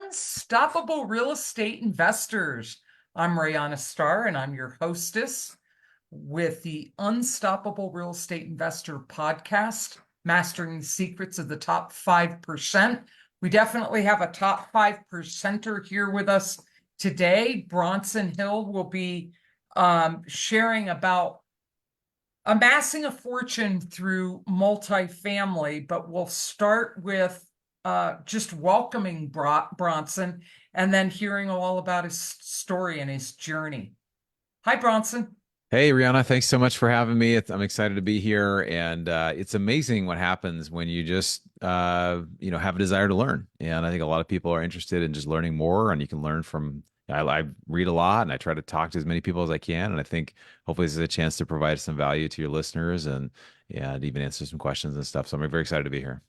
Unstoppable Real Estate Investors. I'm Rayanna Starr, and I'm your hostess with the Unstoppable Real Estate Investor podcast, Mastering the Secrets of the Top 5%. We definitely have a top 5%er here with us today. Bronson Hill will be sharing about amassing a fortune through multifamily, but we'll start with just welcoming Bronson and then hearing all about his story and his journey. Hi, Bronson. Hey, Rihanna, thanks so much for having me. I'm excited to be here, and it's amazing what happens when you just have a desire to learn. And I think a lot of people are interested in just learning more, and you can learn from. I read a lot, and I try to talk to as many people as I can. And I think hopefully this is a chance to provide some value to your listeners and even answer some questions and stuff. So I'm very excited to be here.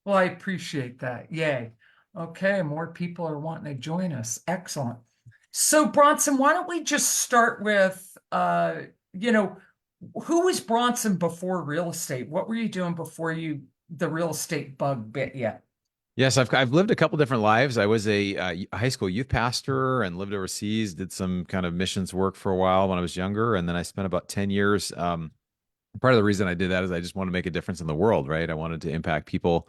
Well, I appreciate that. Yay. Okay, more people are wanting to join us. Excellent. So, Bronson, why don't we just start with, who was Bronson before real estate? What were you doing before the real estate bug bit you? Yes, I've lived a couple different lives. I was a high school youth pastor and lived overseas, did some kind of missions work for a while when I was younger, and then I spent about 10 years. Part of the reason I did that is I just wanted to make a difference in the world, right? I wanted to impact people.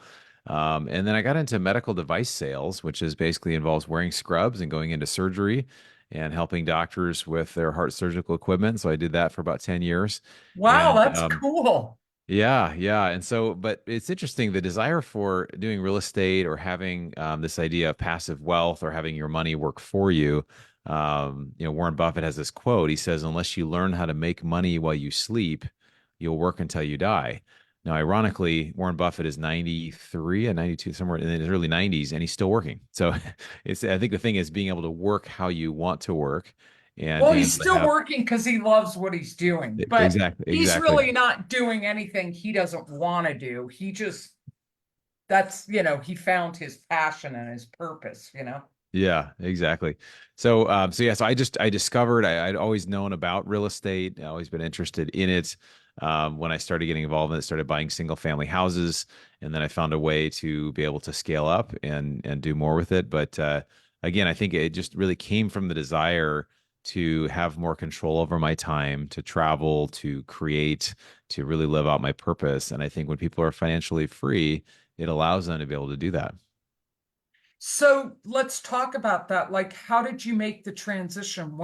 And then I got into medical device sales, which is basically involves wearing scrubs and going into surgery and helping doctors with their heart surgical equipment. So I did that for about 10 years. Wow, And that's cool. yeah, yeah. And so, but it's interesting, the desire for doing real estate or having this idea of passive wealth or having your money work for you. Warren Buffett has this quote. He says, unless you learn how to make money while you sleep, you'll work until you die. Now, ironically, Warren Buffett is 93 and 92, somewhere in his early 90s, and he's still working. So I think the thing is being able to work how you want to work and Well, being he's able to still have working because he loves what he's doing, but exactly, he's exactly. really not doing anything he doesn't want to do. He found his passion and his purpose. Yeah, exactly. So I discovered I'd always known about real estate. I'd always been interested in it. When I started getting involved in it, started buying single family houses, and then I found a way to be able to scale up and do more with it. But again, I think it just really came from the desire to have more control over my time, to travel, to create, to really live out my purpose. And I think when people are financially free, it allows them to be able to do that. So let's talk about that. Like, how did you make the transition?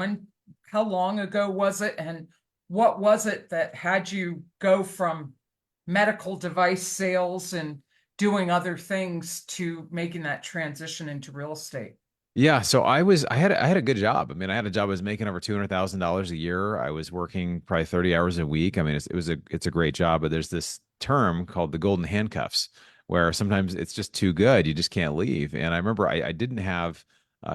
How long ago was it? And what was it that had you go from medical device sales and doing other things to making that transition into real estate? Yeah, so I had a good job. I mean, I had a job I was making over $200,000 a year. I was working probably 30 hours a week. I mean, it's a great job, but there's this term called the golden handcuffs where sometimes it's just too good. You just can't leave. And I remember I didn't have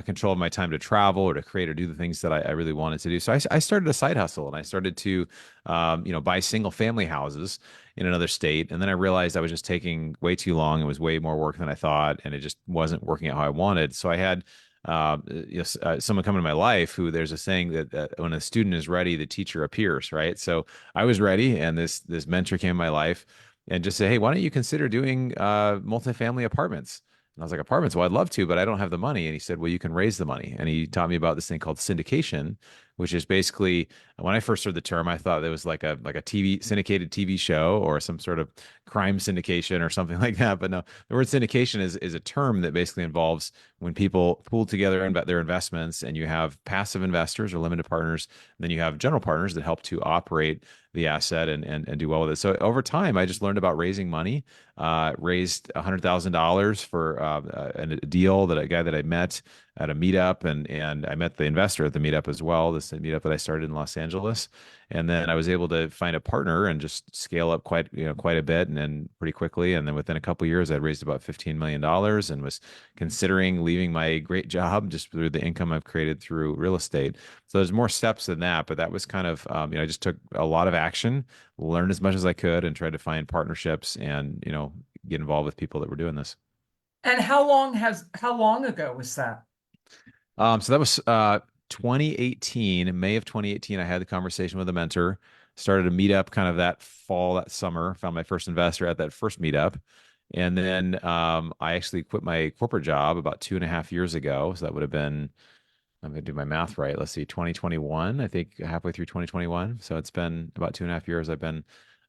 control of my time to travel or to create or do the things that I really wanted to do. So I started a side hustle and I started to, buy single family houses in another state. And then I realized I was just taking way too long. It was way more work than I thought, and it just wasn't working out how I wanted. So I had someone come into my life who there's a saying that when a student is ready, the teacher appears, right? So I was ready, and this mentor came in my life and just said, "Hey, why don't you consider doing multifamily apartments?" And I was like, "Apartments? Well, I'd love to, but I don't have the money." And he said, "Well, you can raise the money." And he taught me about this thing called syndication, which is basically when I first heard the term, I thought it was like a TV syndicated TV show or some sort of crime syndication or something like that. But no, the word syndication is a term that basically involves when people pool together their investments, and you have passive investors or limited partners, and then you have general partners that help to operate the asset and do well with it. So over time, I just learned about raising money. Raised $100,000 for a deal that a guy that I met at a meetup, and I met the investor at the meetup as well. This meetup that I started in Los Angeles, and then I was able to find a partner and just scale up quite a bit, and then pretty quickly. And then within a couple of years, I raised about $15 million and was considering leaving my great job just through the income I've created through real estate. So there's more steps than that, but that was kind of I just took a lot of action, learned as much as I could, and tried to find partnerships and get involved with people that were doing this. And how long ago was that? So that was 2018, in May of 2018. I had the conversation with a mentor, started a meetup kind of that fall, that summer, found my first investor at that first meetup. And then I actually quit my corporate job about 2.5 years ago. So that would have been, I'm going to do my math right. Let's see, 2021, I think halfway through 2021. So it's been about 2.5 years.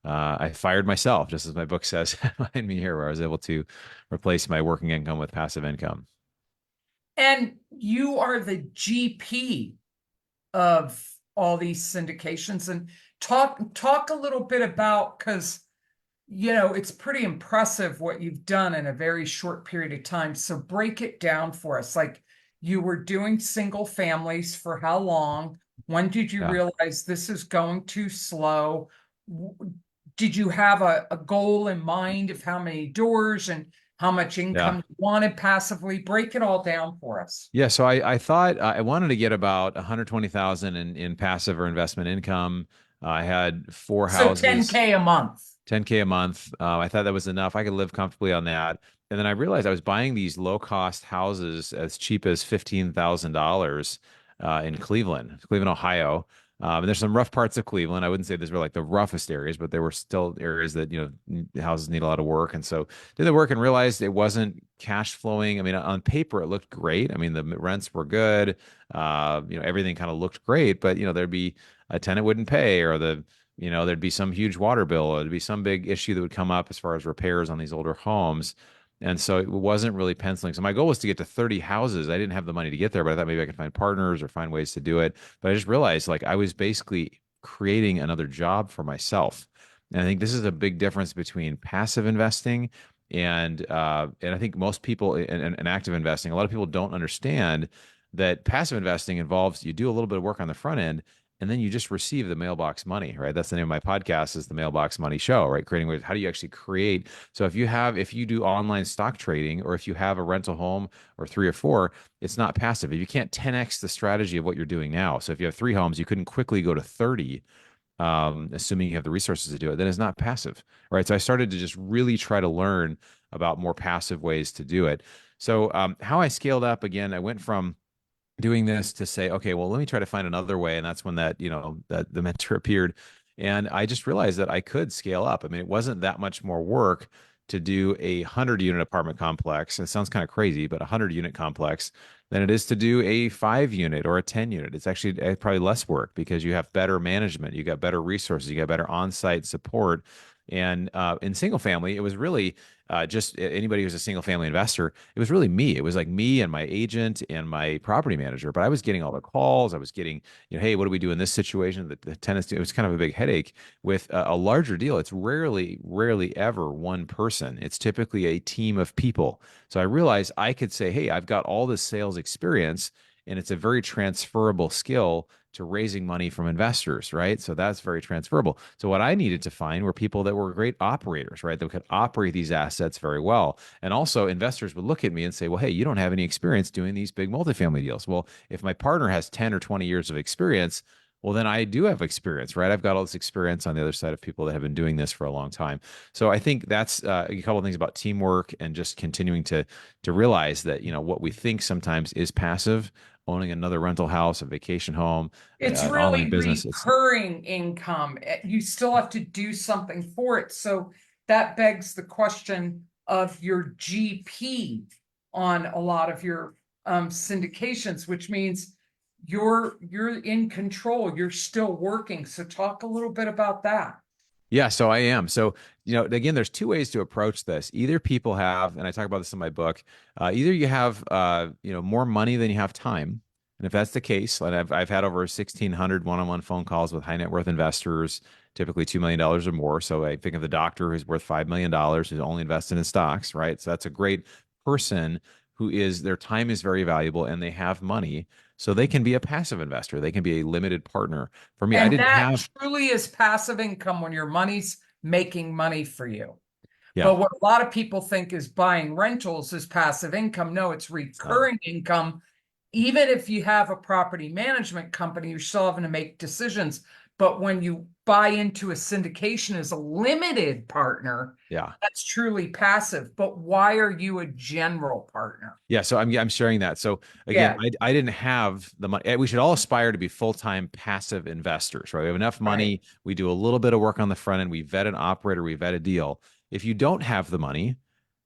I fired myself, just as my book says behind me here, where I was able to replace my working income with passive income. And you are the GP of all these syndications. And talk a little bit about, because it's pretty impressive what you've done in a very short period of time. So break it down for us. Like, you were doing single families for how long? When did you Yeah. realize this is going too slow? Did you have a goal in mind of how many doors and how much Yeah. income you wanted passively? Break it all down for us. Yeah, so I thought I wanted to get about 120,000 in passive or investment income. I had four So houses, 10K a month. 10K a month. I thought that was enough. I could live comfortably on that. And then I realized I was buying these low cost houses as cheap as $15,000 in Cleveland, Ohio. And there's some rough parts of Cleveland. I wouldn't say these were like the roughest areas, but there were still areas that, houses need a lot of work. And so did the work and realized it wasn't cash flowing. I mean, on paper, it looked great. I mean, the rents were good. Everything kind of looked great, but, there'd be a tenant wouldn't pay, or there'd be some huge water bill, or there'd be some big issue that would come up as far as repairs on these older homes. And so it wasn't really penciling. So my goal was to get to 30 houses. I didn't have the money to get there, but I thought maybe I could find partners or find ways to do it. But I just realized like I was basically creating another job for myself. And I think this is a big difference between passive investing and I think most people in active investing, a lot of people don't understand that passive investing involves you do a little bit of work on the front end and then you just receive the mailbox money, right? That's the name of my podcast, is the Mailbox Money Show, right? Creating, how do you actually create? So if you do online stock trading, or if you have a rental home or three or four, it's not passive. If you can't 10x the strategy of what you're doing now. So if you have three homes, you couldn't quickly go to 30, assuming you have the resources to do it, then it's not passive, right? So I started to just really try to learn about more passive ways to do it. So how I scaled up, again, I went from doing this to say, okay, well, let me try to find another way. And that's when that the mentor appeared. And I just realized that I could scale up. I mean, it wasn't that much more work to do a 100 unit apartment complex. It sounds kind of crazy, but a 100 unit complex than it is to do a 5 unit or a 10 unit. It's actually probably less work because you have better management, you got better resources, you got better on-site support. And in single family, it was really just anybody who's a single family investor. It was really me. It was like me and my agent and my property manager. But I was getting all the calls. I was getting, hey, what do we do in this situation? The tenants, it was kind of a big headache. With a larger deal, it's rarely ever one person. It's typically a team of people. So I realized I could say, hey, I've got all this sales experience, and it's a very transferable skill to raising money from investors, right? So that's very transferable. So what I needed to find were people that were great operators, right? That could operate these assets very well. And also investors would look at me and say, well, hey, you don't have any experience doing these big multifamily deals. Well, if my partner has 10 or 20 years of experience, well, then I do have experience, right? I've got all this experience on the other side of people that have been doing this for a long time. So I think that's a couple of things about teamwork and just continuing to realize that, what we think sometimes is passive, owning another rental house, a vacation home, It's an online really business. It's recurring income. You still have to do something for it. So that begs the question of your GP on a lot of your syndications, which means you're in control. You're still working. So talk a little bit about that. Yeah, so I am. So, again, there's two ways to approach this. Either people have, and I talk about this in my book, either you have, more money than you have time. And if that's the case, and I've had over 1,600 one-on-one phone calls with high net worth investors, typically $2 million or more. So I think of the doctor who's worth $5 million, who's only invested in stocks, right? So that's a great person their time is very valuable and they have money. So they can be a passive investor. They can be a limited partner. For me, I And didn't that have, truly is passive income when your money's making money for you. yeah, But what a lot of people think is buying rentals is passive income. No, it's it's not. recurring income. Even if you have a property management company, you're still having to make decisions. But when you buy into a syndication as a limited partner, Yeah. that's truly passive. But why are you a general partner? Yeah, so I'm sharing that. So again, Yeah, I didn't have the money. We should all aspire to be full-time passive investors, right? We have enough right. money. We do a little bit of work on the front end. We vet an operator. We vet a deal. If you don't have the money,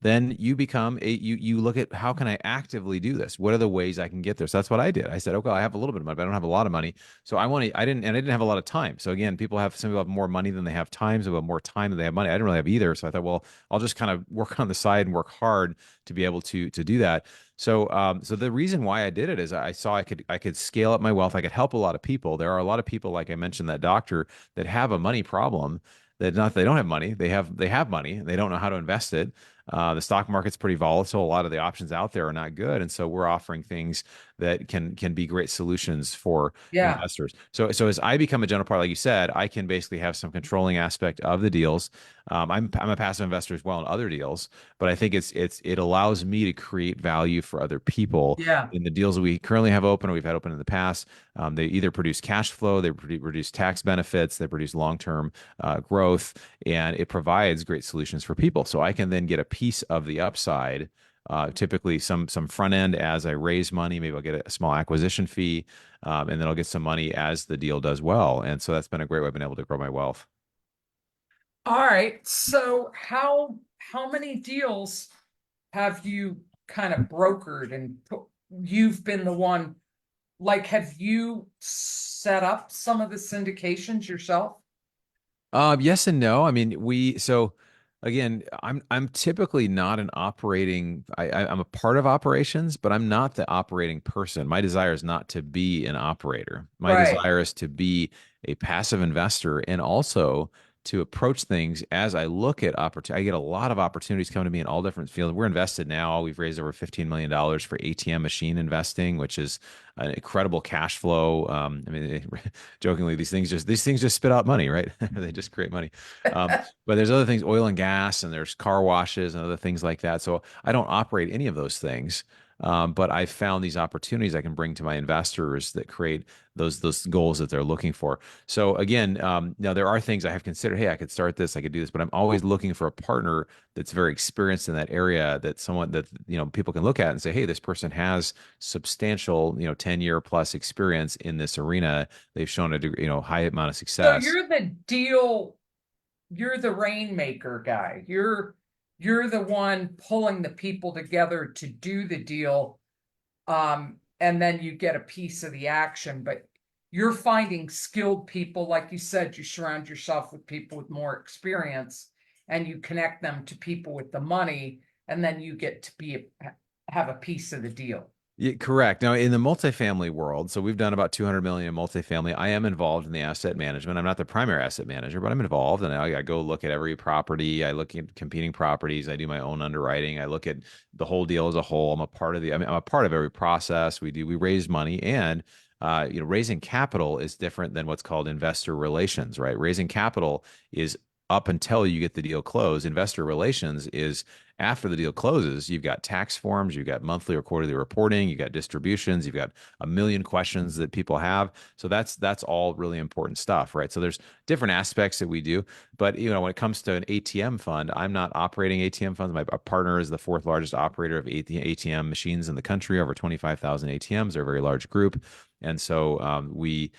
then you become you look at how can I actively do this? What are the ways I can get there? So that's what I did. I said, okay, I have a little bit of money, but I don't have a lot of money. So I didn't have a lot of time. So again, some people have more money than they have time. Some people have more time than they have money. I didn't really have either. So I thought, well, I'll just kind of work on the side and work hard to be able to do that. So the reason why I did it is I saw I could scale up my wealth. I could help a lot of people. There are a lot of people, like I mentioned, that doctor that have a money problem. That not they don't have money. They have money. They don't know how to invest it. The stock market's pretty volatile. A lot of the options out there are not good, and so we're offering things that can be great solutions for Yeah. investors. So as I become a general partner, like you said, I can basically have some controlling aspect of the deals. I'm a passive investor as well in other deals, but I think it allows me to create value for other people Yeah. in the deals that we currently have open or we've had open in the past. They either produce cash flow, they produce tax benefits, they produce long-term growth, and it provides great solutions for people. So I can then get a piece of the upside. Typically, some front end as I raise money, maybe I'll get a small acquisition fee, and then I'll get some money as the deal does well. And so that's been a great way I've been able to grow my wealth. All right. So how many deals have you kind of brokered and you've been the one, like, have you set up some of the syndications yourself? Yes and no. I mean, so again, I'm typically not an operating. I'm a part of operations, but I'm not the operating person. My desire is not to be an operator. My Right. desire is to be a passive investor and also to approach things as I look at opportunity. I get a lot of opportunities coming to me in all different fields. We're invested now. We've raised over $15 million for ATM machine investing, which is an incredible cash flow. I mean, jokingly, these things just spit out money, right? They just create money. But there's other things, oil and gas, and there's car washes and other things like that. So I don't operate any of those things. But I've found these opportunities I can bring to my investors that create those goals that they're looking for. So again, now there are things I have considered. Hey, I could start this, I could do this, but I'm always looking for a partner that's very experienced in that area. That someone that people can look at and say, hey, this person has substantial 10-year plus experience in this arena. They've shown a high amount of So success. you're the rainmaker guy. You're the one pulling the people together to do the deal. And then you get a piece of the action, but you're finding skilled people. Like you said, you surround yourself with people with more experience and you connect them to people with the money, and then you get to have a piece of the deal. Yeah, correct. Now, in the multifamily world, so we've done about 200 million in multifamily. I am involved in the asset management. I'm not the primary asset manager, but I'm involved, and I go look at every property. I look at competing properties. I do my own underwriting. I look at the whole deal as a whole. I'm a part of every process. We raise money, and raising capital is different than what's called investor relations, right? Raising capital is up until you get the deal closed. Investor relations is after the deal closes. You've got tax forms, you've got monthly or quarterly reporting, you've got distributions, you've got a million questions that people have. So that's all really important stuff, right? So there's different aspects that we do, but when it comes to an ATM fund, I'm not operating ATM funds. My partner is the fourth largest operator of ATM machines in the country, over 25,000 ATMs. They're a very large group, and so we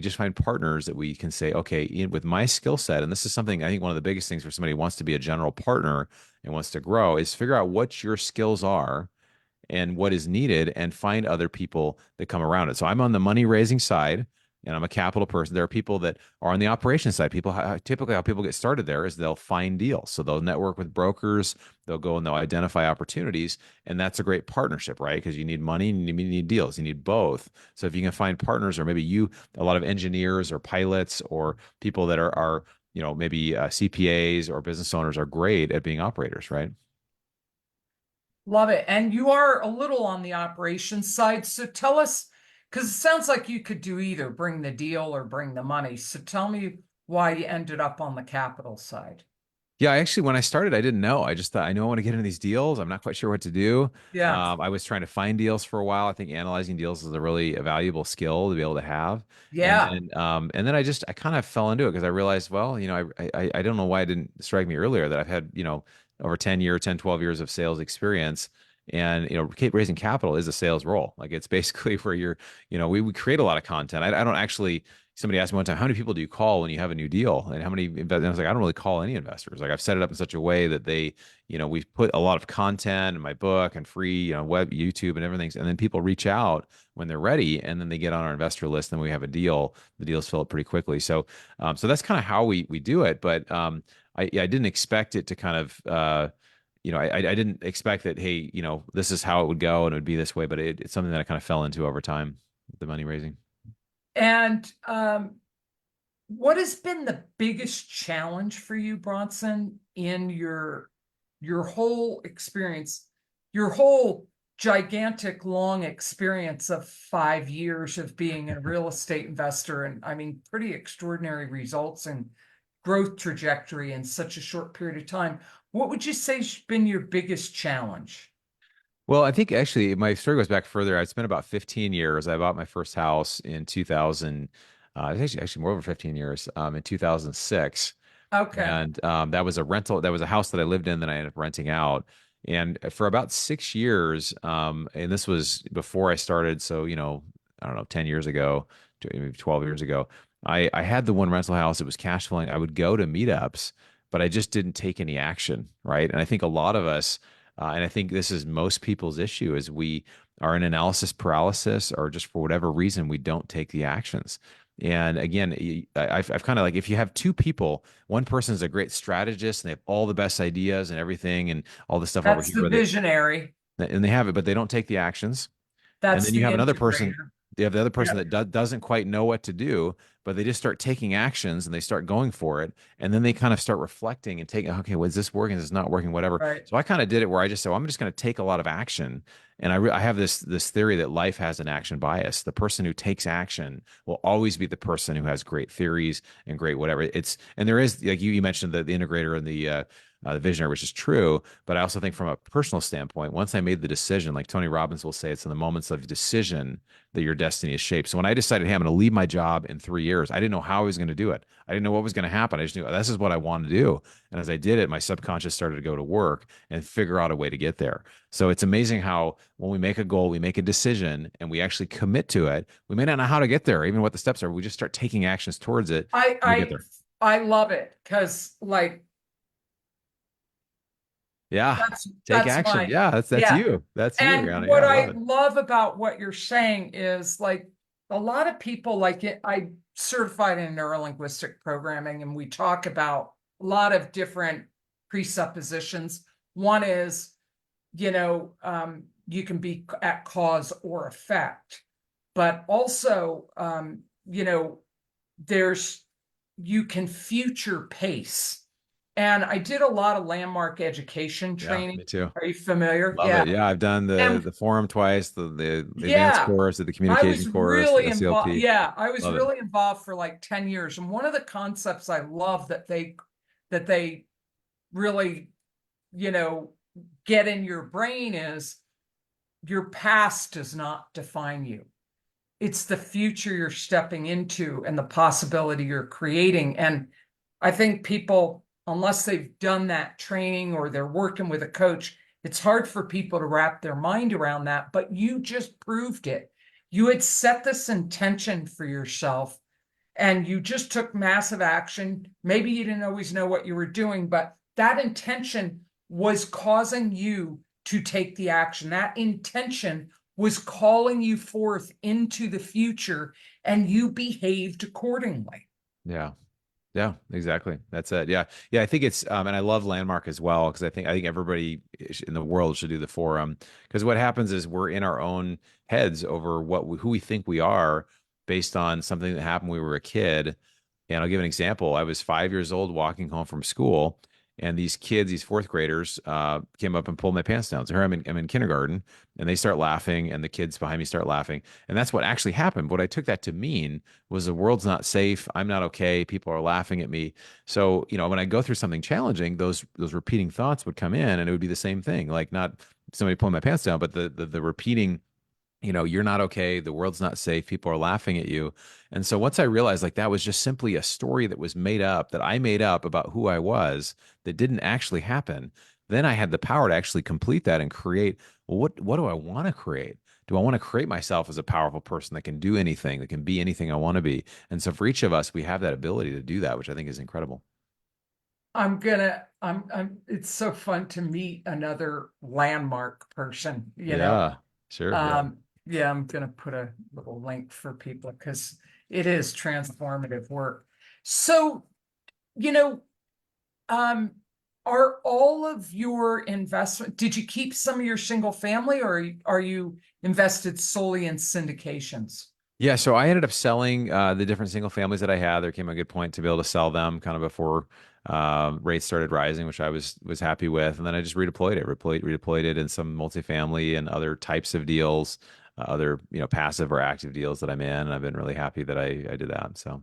just find partners that we can say, okay, with my skill set, and this is something I think one of the biggest things for somebody who wants to be a general partner and wants to grow is figure out what your skills are and what is needed and find other people that come around it. So I'm on the money raising side and I'm a capital person. There are people that are on the operations side. Typically how people get started there is they'll find deals. So they'll network with brokers, they'll go and they'll identify opportunities. And that's a great partnership, right? Because you need money and you need deals. You need both. So if you can find partners or maybe a lot of engineers or pilots or people that are maybe CPAs or business owners are great at being operators, right? Love it. And you are a little on the operations side. So tell us, because it sounds like you could do either bring the deal or bring the money. So tell me why you ended up on the capital side. Yeah, when I started, I didn't know. I just thought, I know I want to get into these deals. I'm not quite sure what to do. Yeah. I was trying to find deals for a while. I think analyzing deals is a valuable skill to be able to have. Yeah. And then I kind of fell into it because I realized, well, I don't know why it didn't strike me earlier that I've had, over 10, 12 years of sales experience. And raising capital is a sales role. Like it's basically where we create a lot of content. I don't actually. Somebody asked me one time, how many people do you call when you have a new deal? And how many investors? I was like, I don't really call any investors. Like I've set it up in such a way that we've put a lot of content in my book and free, web, YouTube and everything. And then people reach out when they're ready and then they get on our investor list and we have a deal. The deals fill up pretty quickly. So that's kind of how we do it. But I didn't expect it to kind of, I didn't expect that, hey, this is how it would go and it would be this way, but it's something that I kind of fell into over time, the money raising. And what has been the biggest challenge for you, Bronson, in your whole experience, your whole gigantic long experience of 5 years of being a real estate investor, and I mean pretty extraordinary results and growth trajectory in such a short period of time? What would you say has been your biggest challenge? Well, I think actually my story goes back further. I spent about 15 years. I bought my first house in 2000. It's actually more over 15 years, in 2006. Okay. And that was a rental. That was a house that I lived in that I ended up renting out. And for about 6 years, and this was before I started. So, I don't know, 10 years ago, maybe 12 years ago, I had the one rental house. It was cash flowing. I would go to meetups, but I just didn't take any action. Right. And I think a lot of us, and I think this is most people's issue, is we are in analysis paralysis, or just for whatever reason, we don't take the actions. And again, I've kind of like, if you have two people, one person is a great strategist and they have all the best ideas and everything and all the stuff over That's here, the visionary. and they have it, but they don't take the actions. And That's then you the have another person, integrator. you have the other person Yeah, that doesn't quite know what to do, but they just start taking actions and they start going for it. And then they kind of start reflecting and taking, okay, well, is this working? Is this not working? Whatever. right. So I kind of did it where I just said, well, I'm just going to take a lot of action. And I have this theory that life has an action bias. The person who takes action will always be the person who has great theories and great whatever. And there is, like you mentioned, the integrator and the visionary, which is true. But I also think from a personal standpoint, once I made the decision, like Tony Robbins will say, it's in the moments of decision that your destiny is shaped. So when I decided, hey, I'm going to leave my job in 3 years, I didn't know how I was going to do it. I didn't know what was going to happen. I just knew this is what I wanted to do. And as I did it, my subconscious started to go to work and figure out a way to get there. So it's amazing how when we make a goal, we make a decision and we actually commit to it, we may not know how to get there, even what the steps are. We just start taking actions towards it I and we get I there. I love it because like Yeah. Take that's action. my Yeah. That's yeah. you. That's you, And Rihanna. Yeah. what I love I it. love about what you're saying is like a lot of people like it. I certified in neurolinguistic programming, and we talk about a lot of different presuppositions. One is, you can be at cause or effect, but also, there's you can future pace. And I did a lot of landmark education Yeah. training. Me too. Are you familiar? Love Yeah. it. Yeah, I've done the And the forum twice, the advanced yeah, course, the I communication was course, the really involved. SCLP. Yeah, I was Love it. really involved for like 10 years. And one of the concepts I love that they really, you know, get in your brain is your past does not define you. It's the future you're stepping into and the possibility you're creating. And I think people, unless they've done that training or they're working with a coach, it's hard for people to wrap their mind around that. But you just proved it. You had set this intention for yourself and you just took massive action. Maybe you didn't always know what you were doing, but that intention was causing you to take the action. That intention was calling you forth into the future, and you behaved accordingly. Yeah. Yeah, exactly. That's it. Yeah. Yeah, I think it's and I love Landmark as well because I think everybody in the world should do the forum because what happens is we're in our own heads over who we think we are based on something that happened when we were a kid. And I'll give an example. I was 5 years old walking home from school, and these kids, these fourth graders, came up and pulled my pants down. So here I'm in kindergarten, and they start laughing, and the kids behind me start laughing, and that's what actually happened. What I took that to mean was the world's not safe. I'm not okay. People are laughing at me. So when I go through something challenging, those repeating thoughts would come in, and it would be the same thing. Like not somebody pulling my pants down, but the repeating, you're not okay. The world's not safe. People are laughing at you. And so once I realized like that was just simply a story that was made up, that I made up about who I was, that didn't actually happen, then I had the power to actually complete that and create well, what do I want to create? Do I want to create myself as a powerful person that can do anything, that can be anything I want to be? And so for each of us, we have that ability to do that, which I think is incredible. it's so fun to meet another landmark person, you know. Yeah, sure. Yeah. Yeah, I'm gonna put a little link for people because it is transformative work. So, you know, um, are all of your investment, did you keep some of your single family or are you invested solely in syndications? Yeah, so I ended up selling the different single families that I had. There came a good point to be able to sell them kind of before rates started rising, which I was happy with. And then I just redeployed it in some multifamily and other types of deals, other passive or active deals that I'm in. And I've been really happy that I did that. So.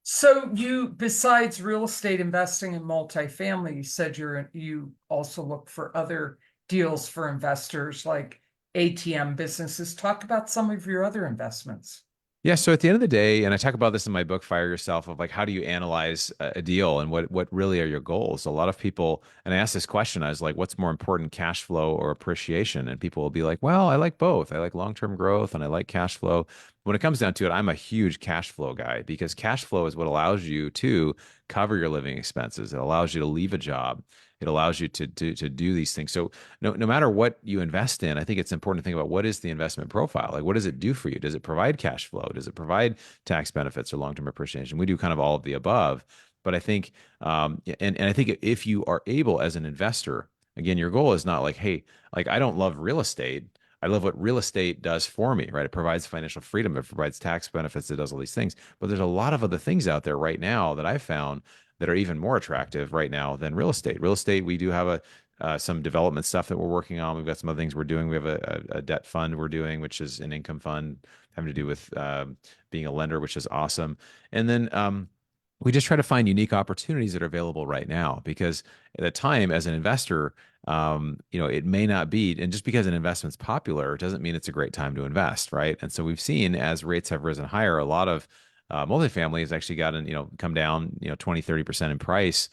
So you, besides real estate investing in multifamily, you said you also look for other deals for investors like ATM businesses. Talk about some of your other investments. Yeah, so at the end of the day, and I talk about this in my book, Fire Yourself, of like how do you analyze a deal and what really are your goals? A lot of people, and I asked this question, I was like, what's more important, cash flow or appreciation? And people will be like, well, I like both. I like long-term growth and I like cash flow. When it comes down to it, I'm a huge cash flow guy because cash flow is what allows you to cover your living expenses. It allows you to leave a job. It allows you to do these things. So no matter what you invest in, I think it's important to think about what is the investment profile? Like, what does it do for you? Does it provide cash flow? Does it provide tax benefits or long-term appreciation? We do kind of all of the above. But I think, and I think if you are able as an investor, again, your goal is not like, hey, like I don't love real estate. I love what real estate does for me, right? It provides financial freedom, it provides tax benefits, it does all these things. But there's a lot of other things out there right now that I've found that are even more attractive right now than real estate. Real estate, we do have some development stuff that we're working on. We've got some other things we're doing. We have a debt fund we're doing, which is an income fund having to do with being a lender, which is awesome. And then we just try to find unique opportunities that are available right now because at the time as an investor, it may not be, and just because an investment's popular doesn't mean it's a great time to invest, right? And so we've seen as rates have risen higher, a lot of multifamily has actually gotten, come down, 20, 30% in price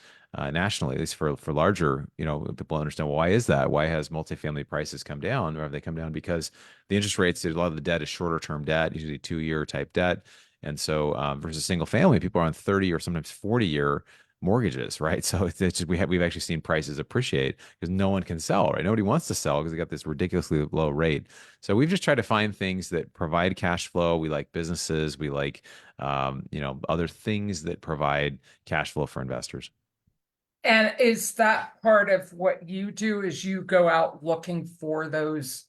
nationally, at least for larger, people understand, well, why is that? Why has multifamily prices come down? Or have they come down because the interest rates, a lot of the debt is shorter term debt, usually 2-year type debt. And so versus single family, people are on 30 or sometimes 40-year mortgages, right? So it's just, we've actually seen prices appreciate because no one can sell, right? Nobody wants to sell because they got this ridiculously low rate. So we've just tried to find things that provide cash flow. We like businesses. We like, other things that provide cash flow for investors. And is that part of what you do is you go out looking for those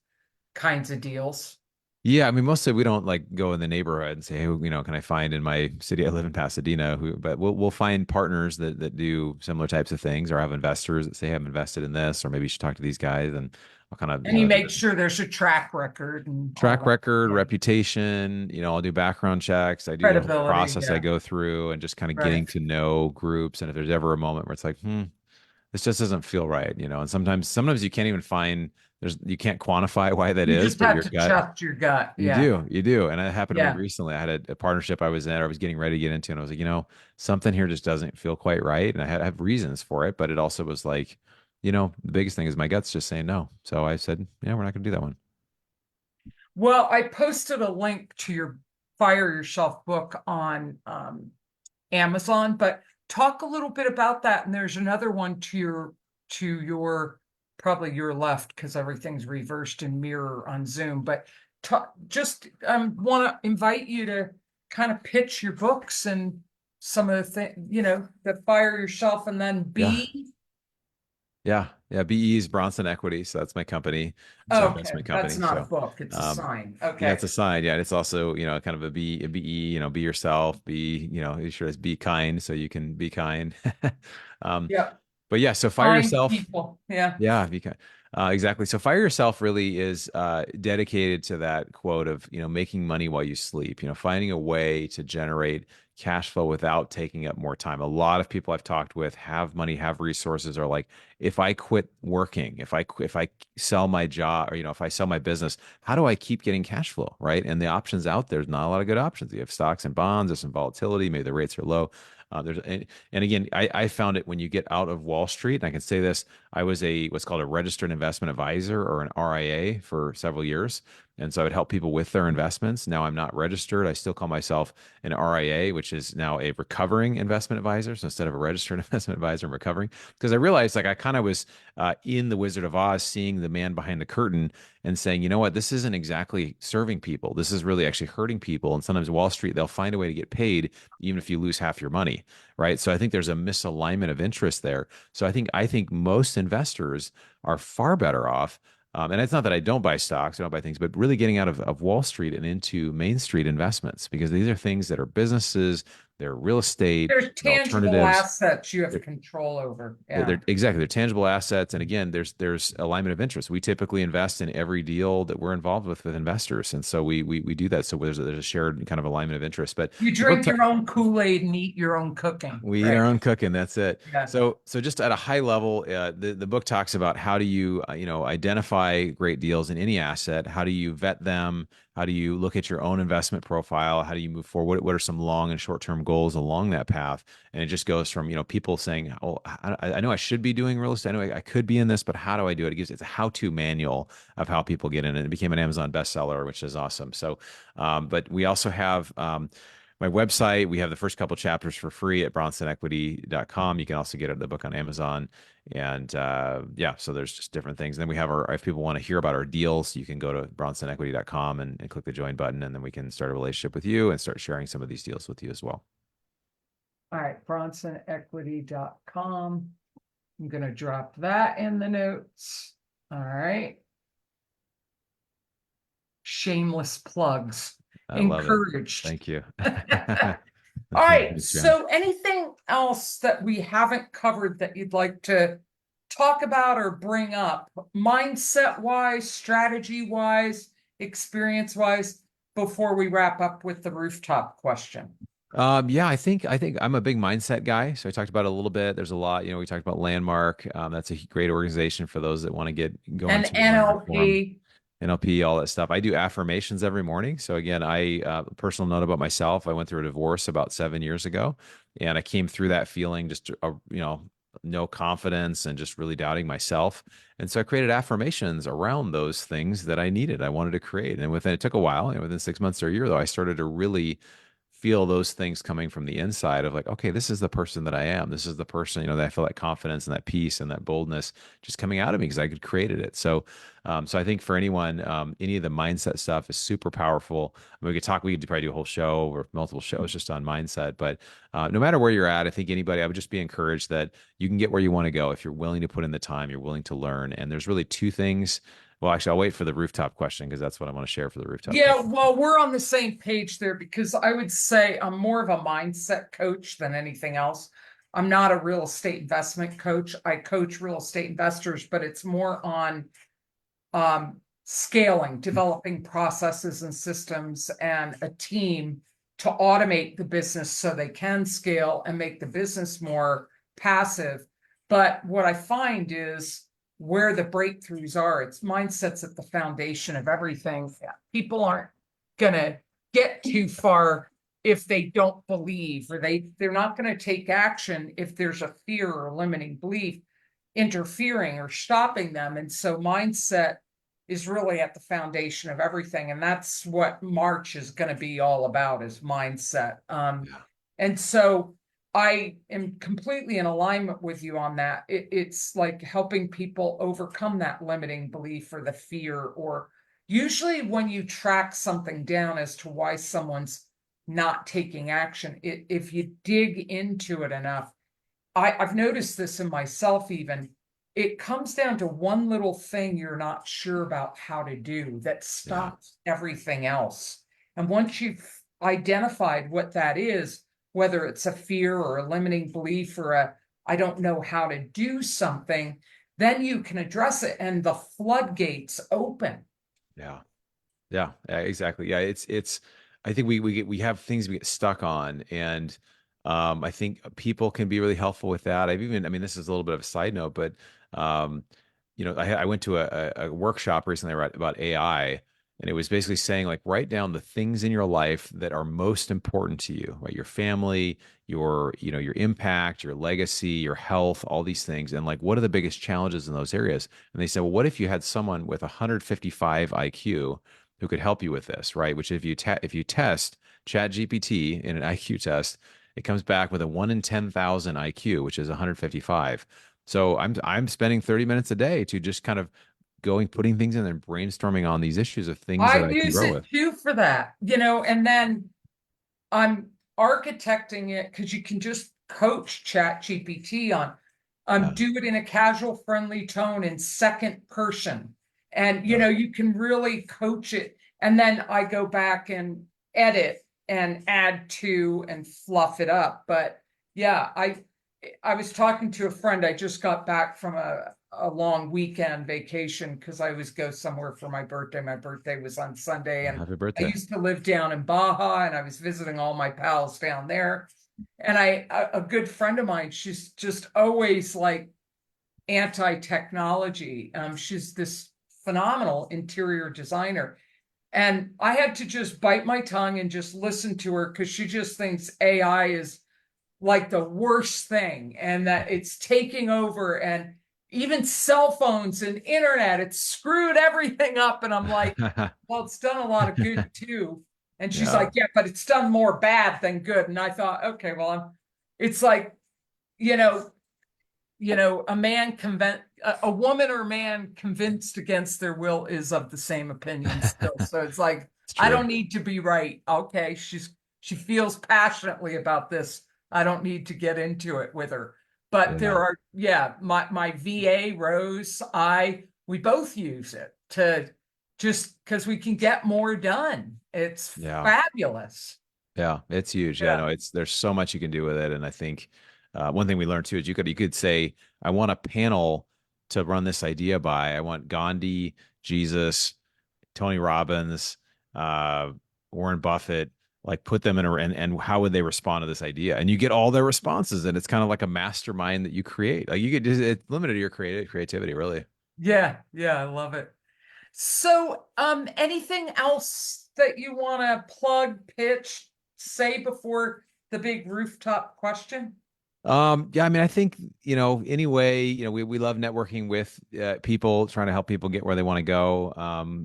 kinds of deals? Yeah, I mean, mostly we don't like go in the neighborhood and say, hey, can I find in my city? I live in Pasadena, but we'll find partners that do similar types of things, or have investors that say, hey, I'm invested in this, or maybe you should talk to these guys, and I'll kind of And you make sure there's a track record and all track that. record, Yeah. reputation. I'll do background checks. I do the whole Credibility. process I Yeah. go through, and just kind of Right. getting to know groups. And if there's ever a moment where it's like, this just doesn't feel right, and sometimes you can't even find you can't quantify why that You is, just but have your to gut. trust your gut. You Yeah. do, you do. And it happened to me Yeah. recently. I had a partnership I was in, I was getting ready to get into, and I was like, something here just doesn't feel quite right. And I have reasons for it, but it also was like, the biggest thing is my gut's just saying no. So I said, yeah, we're not gonna do that one. Well, I posted a link to your Fire Yourself book on Amazon, but talk a little bit about that. And there's another one to your probably your left because everything's reversed in mirror on Zoom. But just want to invite you to kind of pitch your books and some of the things, the Fire Yourself, and then Yeah. B. Yeah. Yeah. BE is Bronson Equity. So that's my company. It's an Okay, investment that's company. not a So book, it's a um sign. yeah, Okay. it's a sign. Yeah. And it's also, kind of a BE, be yourself, be sure it's be kind so you can be kind. Um, Yep. but yeah, so fire Kind yourself. people. Yeah. Yeah, exactly. So Fire Yourself really is dedicated to that quote of, making money while you sleep, finding a way to generate cash flow without taking up more time. A lot of people I've talked with have money, have resources, are like, if I quit working, if I sell my job, or, if I sell my business, how do I keep getting cash flow, right? And the options out there's not a lot of good options. You have stocks and bonds, there's some volatility, maybe the rates are low. And again, I found it when you get out of Wall Street, and I can say this, I was a what's called a registered investment advisor or an RIA for several years. And so I would help people with their investments. Now I'm not registered. I still call myself an RIA, which is now a recovering investment advisor. So instead of a registered investment advisor, I'm recovering because I realized like I kind of was in the Wizard of Oz, seeing the man behind the curtain and saying, you know what, this isn't exactly serving people. This is really actually hurting people. And sometimes Wall Street, they'll find a way to get paid even if you lose half your money, right? So I think there's a misalignment of interest there. So I think most investors are far better off. And it's not that I don't buy stocks, I don't buy things, but really getting out of Wall Street and into Main Street investments because these are things that are businesses, they're real estate, There's they're tangible alternatives. assets you have They're, control over. they're Yeah. exactly they're tangible assets, and again, there's alignment of interest. We typically invest in every deal that we're involved with investors, and so we do that. So there's a shared kind of alignment of interest. But You the book drink your own Kool-Aid and eat your own cooking, we eat right? our own cooking. That's it. Yeah. So just at a high level, the book talks about how do you identify great deals in any asset. How do you vet them? How do you look at your own investment profile? How do you move forward? What are some long and short term goals along that path? And it just goes from people saying, "Oh, I know I should be doing real estate. I know I could be in this, but how do I do it?" It's a how to manual of how people get in it. It became an Amazon bestseller, which is awesome. So, but we also have. My website. We have the first couple chapters for free at bronsonequity.com. You can also get the book on Amazon. And yeah, so there's just different things. And then we have if people want to hear about our deals, you can go to bronsonequity.com and click the join button. And then we can start a relationship with you and start sharing some of these deals with you as well. All right, bronsonequity.com. I'm going to drop that in the notes. All right. Shameless plugs I love it. encouraged. Thank you. All right. Thanks, John. So anything else that we haven't covered that you'd like to talk about or bring up, mindset wise, strategy wise, experience wise, before we wrap up with the rooftop question? Yeah, I think I'm a big mindset guy. So I talked about it a little bit. There's a lot, we talked about Landmark. That's a great organization for those that want to go And into learn to form. NLP. NLP, all that stuff. I do affirmations every morning. So again, personal note about myself. I went through a divorce about 7 years ago, and I came through that feeling just, no confidence and just really doubting myself. And so I created affirmations around those things that I needed. I wanted to create, and it took a while. Within 6 months or a year, though, I started to really feel those things coming from the inside of like, okay, this is the person that I am. This is the person, that I feel that confidence and that peace and that boldness just coming out of me because I could created it. So I think for anyone, any of the mindset stuff is super powerful. I mean, we could probably do a whole show or multiple shows just on mindset, but no matter where you're at, I think I would just be encouraged that you can get where you want to go if you're willing to put in the time, you're willing to learn. And there's really two things. Well, actually, I'll wait for the rooftop question because that's what I want to share for the rooftop Yeah, question. well, we're on the same page there because I would say I'm more of a mindset coach than anything else. I'm not a real estate investment coach. I coach real estate investors, but it's more on scaling, developing processes and systems and a team to automate the business so they can scale and make the business more passive. But what I find is where the breakthroughs are, it's mindsets at the foundation of everything. People aren't going to get too far if they don't believe, or they're not going to take action if there's a fear or limiting belief interfering or stopping them. And so mindset is really at the foundation of everything. And that's what March is going to be all about, is mindset. Yeah. And so I am completely in alignment with you on that. It's like helping people overcome that limiting belief or the fear, or usually when you track something down as to why someone's not taking action, if you dig into it enough, I've noticed this in myself even. It comes down to one little thing you're not sure about how to do that Yeah. stops everything else. And once you've identified what that is, whether it's a fear or a limiting belief or I don't know how to do something, then you can address it and the floodgates open. Yeah. Yeah, exactly. Yeah, it's I think we have things we get stuck on, and I think people can be really helpful with that. I mean, this is a little bit of a side note, but I went to a workshop recently about AI, And it was basically saying, like, write down the things in your life that are most important to you, right? Your family, your impact, your legacy, your health, all these things. And like, what are the biggest challenges in those areas? And they said, well, what if you had someone with 155 IQ who could help you with this, right? Which if you test ChatGPT in an IQ test, it comes back with a 1 in 10,000 IQ, which is 155. So I'm spending 30 minutes a day to just kind of putting things in and brainstorming on these issues of things I that I can use grow it with. too for that, and then I'm architecting it because you can just coach Chat GPT on Yeah. do it in a casual, friendly tone in second person. And Yeah. you can really coach it. And then I go back and edit and add to and fluff it up. But yeah, I was talking to a friend. I just got back from a long weekend vacation because I always go somewhere for my birthday. My birthday was on Sunday, and Happy I birthday. used to live down in Baja, and I was visiting all my pals down there. And a good friend of mine, she's just always like anti-technology. She's this phenomenal interior designer. And I had to just bite my tongue and just listen to her because she just thinks AI is like the worst thing and that it's taking over, and even cell phones and internet, it's screwed everything up. And I'm like, well, it's done a lot of good too. And she's Yeah. like, yeah, but it's done more bad than good. And I thought, okay, well, it's like, you know, a woman or man convinced against their will is of the same opinion still. So it's like, It's I true. don't need to be right. Okay, she feels passionately about this. I don't need to get into it with her. But there Yeah. are, yeah, my VA Rose, we both use it to just because we can get more done. It's Yeah. fabulous. Yeah. It's huge. Yeah. Yeah. No, there's so much you can do with it. And I think one thing we learned too is you could say, I want a panel to run this idea by. I want Gandhi, Jesus, Tony Robbins, uh, Warren Buffett, like put them in and how would they respond to this idea? And you get all their responses, and it's kind of like a mastermind that you create. Like you could just it's limited to your creativity, really. Yeah, yeah, I love it. So, anything else that you want to plug, pitch, say before the big rooftop question? Yeah, I mean, I think, anyway, we love networking with people, trying to help people get where they want to go.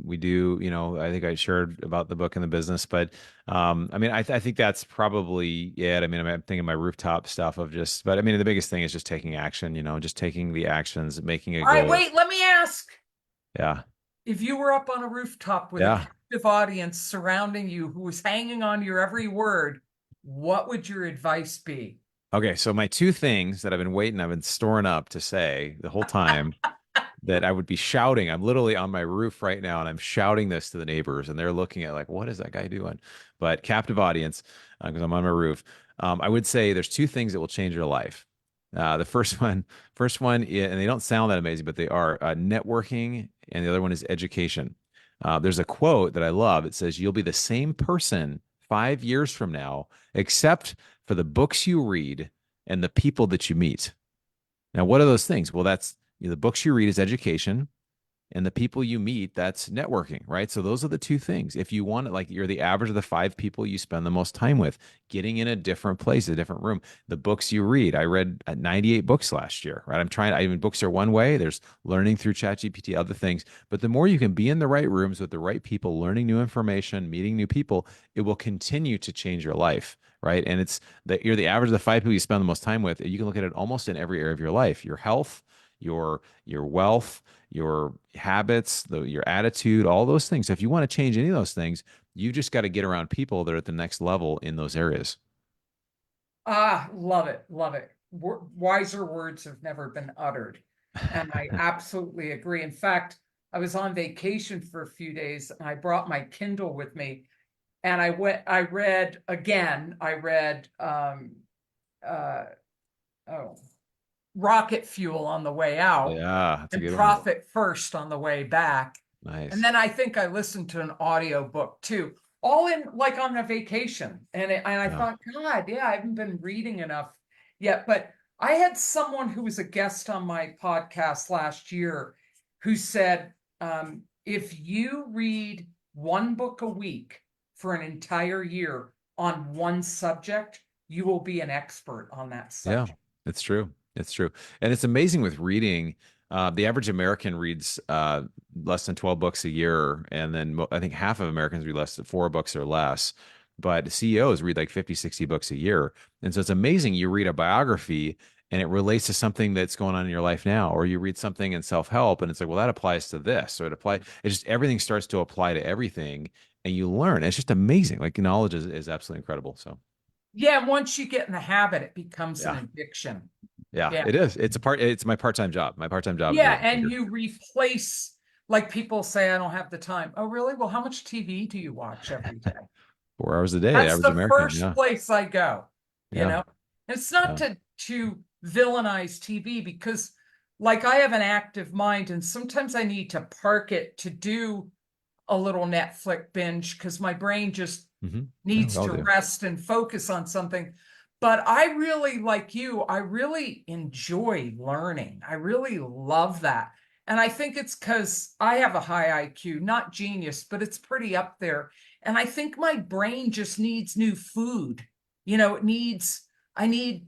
We do, I think I shared about the book and the business, but I mean, I think that's probably it. I mean, I'm thinking my rooftop stuff but I mean, the biggest thing is just taking action, just taking the actions, making a All right, goal. wait, let me ask. Yeah. If you were up on a rooftop with a Yeah. captive audience surrounding you who was hanging on your every word, what would your advice be? Okay. So my two things that I've been storing up to say the whole time that I would be shouting. I'm literally on my roof right now and I'm shouting this to the neighbors and they're looking at like, what is that guy doing? But captive audience, because I'm on my roof. I would say there's two things that will change your life. The first one, and they don't sound that amazing, but they are networking, and the other one is education. There's a quote that I love. It says, "You'll be the same person 5 years from now, except for the books you read and the people that you meet." Now, what are those things? Well, that's the books you read is education, and the people you meet, that's networking, right? So those are the two things. If you want it, like you're the average of the five people you spend the most time with, getting in a different place, a different room. The books you read, I read 98 books last year, right? I mean, books are one way. There's learning through ChatGPT, other things. But the more you can be in the right rooms with the right people, learning new information, meeting new people, it will continue to change your life. Right. And it's that you're the average of the five people you spend the most time with. You can look at it almost in every area of your life, your health, your wealth, your habits, your attitude, all those things. So if you want to change any of those things, you just got to get around people that are at the next level in those areas. Ah, love it, love it. Wiser words have never been uttered. And I absolutely agree. In fact, I was on vacation for a few days and I brought my Kindle with me and I read again, uh oh, Rocket Fuel on the way out Yeah, that's a and good one. Profit First on the way back. And Nice. then I think I listened to an audio book too, all in like on a vacation. And I Yeah. thought, God, yeah, I haven't been reading enough yet. But I had someone who was a guest on my podcast last year who said, if you read one book a week for an entire year on one subject, you will be an expert on that Yeah, subject. it's true. It's true. And it's amazing with reading. The average American reads less than 12 books a year. And then I think half of Americans read less than 4 books or less. But CEOs read like 50, 60 books a year. And so it's amazing. You read a biography and it relates to something that's going on in your life now, or you read something in self-help and it's like, well, that applies to this. So it just everything starts to apply to everything and you learn. It's just amazing. Like knowledge is absolutely incredible. So Yeah, once you get in the habit, it becomes an yeah. addiction. Yeah, Yeah. it is. It's my part-time job. My part-time job is Yeah, a and reader. you replace, like people say, I don't have the time. Oh, really? Well, how much TV do you watch every day? 4 hours a day, That's average the American. first Yeah. place I go, you Yeah. know? It's not Yeah. to villainize TV because like I have an active mind and sometimes I need to park it to do a little Netflix binge because my brain just Yeah, we needs all to do. rest and focus on something. But I really, like you, I really enjoy learning. I really love that. And I think it's because I have a high IQ, not genius, but it's pretty up there. And I think my brain just needs new food. I need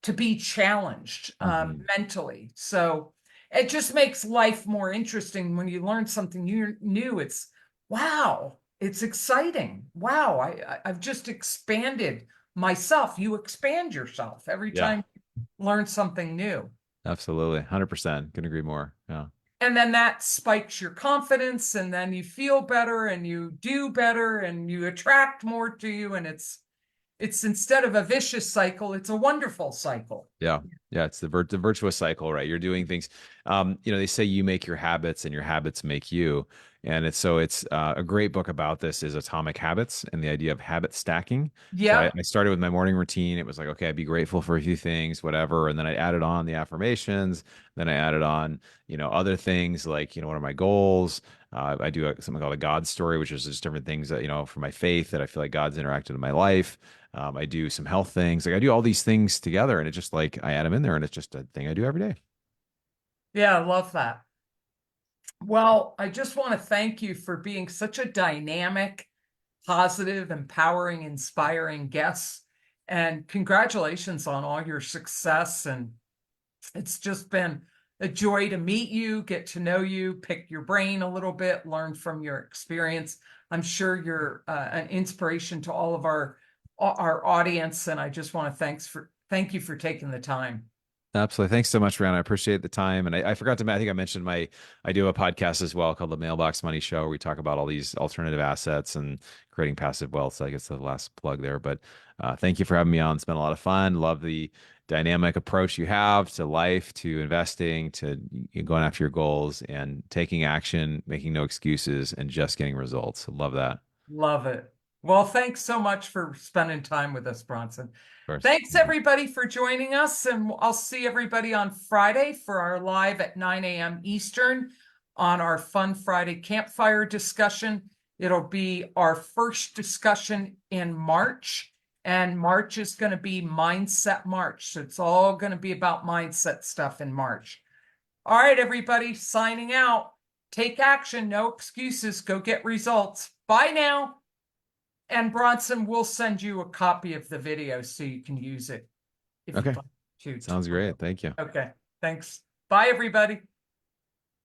to be challenged Hmm. mentally. So it just makes life more interesting when you learn something new. It's wow, it's exciting. Wow, I've just expanded myself. You expand yourself every Yeah, time you learn something new. absolutely. 100%. Couldn't agree more. Yeah. And then that spikes your confidence, and then you feel better and you do better and you attract more to you. And it's instead of a vicious cycle, it's a wonderful cycle. Yeah. Yeah. It's the virtuous cycle, right? You're doing things. They say you make your habits and your habits make you. And it's a great book about this is Atomic Habits and the idea of habit stacking. So I, Yep. I started with my morning routine. It was like, okay, I'd be grateful for a few things, whatever. And then I added on the affirmations. Then I added on, other things like, what are my goals? I do something called a God story, which is just different things that, for my faith that I feel like God's interacted in my life. I do some health things. Like I do all these things together, and it just like I add them in there, and it's just a thing I do every day. Yeah, I love that. Well, I just want to thank you for being such a dynamic, positive, empowering, inspiring guest. And congratulations on all your success. And it's just been a joy to meet you, get to know you, pick your brain a little bit, learn from your experience. I'm sure you're an inspiration to all of our audience, and I just want to thank you for taking the time. Absolutely. Thanks so much, Brianna. I appreciate the time. And I forgot to, I think I mentioned I do a podcast as well called the Mailbox Money Show, where we talk about all these alternative assets and creating passive wealth. So I guess the last plug there. But thank you for having me on. It's been a lot of fun. Love the dynamic approach you have to life, to investing, to going after your goals and taking action, making no excuses, and just getting results. Love that. Of Love it. Well, thanks so much for spending time with us, Bronson. course. Thanks everybody for joining us, and I'll see everybody on Friday for our live at 9 a.m. Eastern on our Fun Friday campfire discussion. It'll be our first discussion in March, and March is going to be Mindset March. So it's all going to be about mindset stuff in March. All right, everybody, signing out. Take action, no excuses. Go get results. Bye now. And Bronson will send you a copy of the video so you can use it if you'd Okay. like to Sounds tomorrow. great. Thank you. Okay, thanks. Bye, everybody.